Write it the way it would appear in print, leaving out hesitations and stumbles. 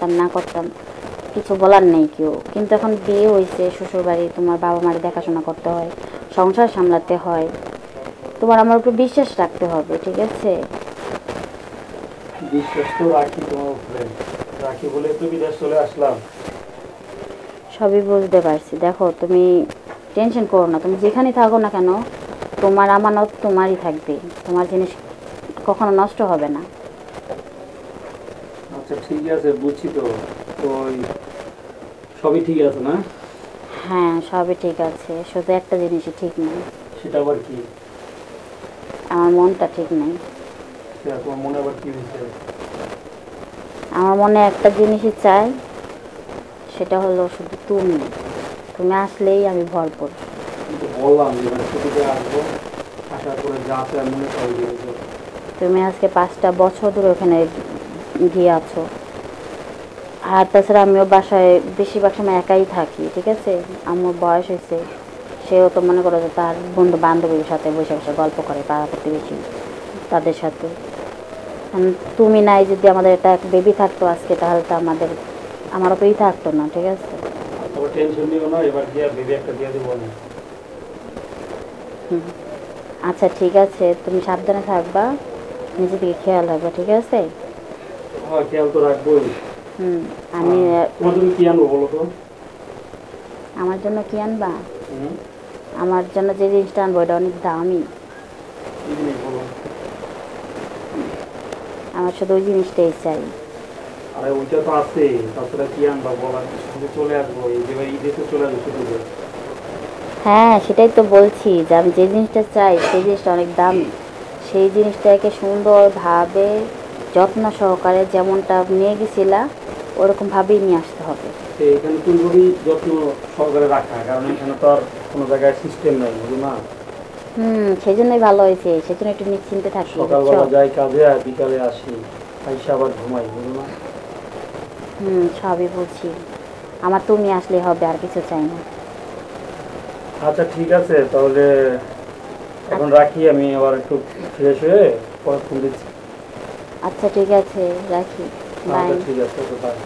করতাম না করতাম কিছু বলার নেই কেউ, কিন্তু এখন বিয়ে হয়েছে, শ্বশুরবাড়ি, তোমার বাবা মায়ের দেখাশোনা করতে হয়, সংসার সামলাতে হয়, তোমার আমার উপর বিশ্বাস রাখতে হবে, ঠিক আছে? বিশ্বাস তো রাখি তোমার উপরে, রাখি বলে তো বিদেশ চলে আসলাম। সবই বুঝতে পারছি। দেখো তুমি টেনশন করো না, তুমি যেখানে থাকো না কেন তোমার আমানত তোমারই থাকবে, তোমার জিনিস কখনো নষ্ট হবে না। আচ্ছা ঠিক আছে, বুঝছি তো। তো সবই ঠিক আছে না? হ্যাঁ সবই ঠিক আছে, শুধু একটা জিনিসই ঠিক নেই, সেটা আবার কি? আমার মনটা ঠিক নেই। সেটা তোমার মনে আবার কি হয়েছে? আমার মনে একটা জিনিসই চাই, সেটা হলো শুধু তুমি, তুমি আসলেই আমি ভরপুর। কিন্তু বললাম যে ছুটিতে আসবো, আসার পরে যা আছে মনে করে দিয়েছো। তুমি আজকে 5টা বছর ধরে ওখানে গিয়ে আছো, আর তাছাড়া আমিও বাসায় বেশিরভাগ সময় একাই থাকি, ঠিক আছে? আমার বয়স হয়েছে, সেও তো মনে করো যে তার বন্ধু বান্ধবীর সাথে বসে বসে গল্প করে, পাড়া প্রতিবেশী তাদের সাথে। তুমি নাই, যদি আমাদের একটা বেবি থাকতো আজকে, তাহলে তো আমার ওপরেই থাকতো না, ঠিক আছে? তবে টেনশন নিও না, এবার দিয়ে বেবি একটা দিয়ে দেবো আমি। হুম, আচ্ছা ঠিক আছে, তুমি সাবধানে থাকবা, নিজে দিকে খেয়াল রাখবা, ঠিক আছে? হ্যাঁ খেয়াল তো রাখবোই। হুম। আমি তোমার জন্য কি আনবো বলো তো? আমার জন্য কি আনবা? হুম, আমার জন্য যে জিনিসটা আনবো এটা অনেক দামি, কি জিনিস বলো? আমার শুধু ওই জিনিসটাই চাই। আরে ওইটা তো আছে, তাছাড়া কি আনবা বলার সঙ্গে চলে আসবো, এই যে ঈদে তো চলে আসবো ছুটিতে। হ্যাঁ সেটাই তো বলছি, যে আমি যে জিনিসটা চাই সেই জিনিসটা অনেক দামি, সেই জিনিসটাকে সুন্দরভাবে যত্ন সহকারে যেমনটা নিয়ে গেছিলা ওরকমভাবেই নিয়ে আসতে হবে। তো এখানে ফুলকপি যত্ন সহকারে রাখা, কারণ এখানে তো আর কোনো জায়গায় সিস্টেম নাই, বুঝো না? সেই জন্যই ভালো হয়েছে, সেই জন্য একটু নিশ্চিন্তে থাকি, বুঝছো? সকালবেলা যাই কাজে আর বিকালে আসি, আইসা আবার ঘুমাই, বুঝো না? সবই বুঝি, আমার তুমি আসলে হবে, আর কিছু চাই না। আচ্ছা ঠিক আছে তাহলে, এখন রাখি, আমি আবার একটু ফ্রেশ হয়ে পরে ফোন দিচ্ছি। আচ্ছা ঠিক আছে, রাখি, বাই। আচ্ছা ঠিক আছে, বাই।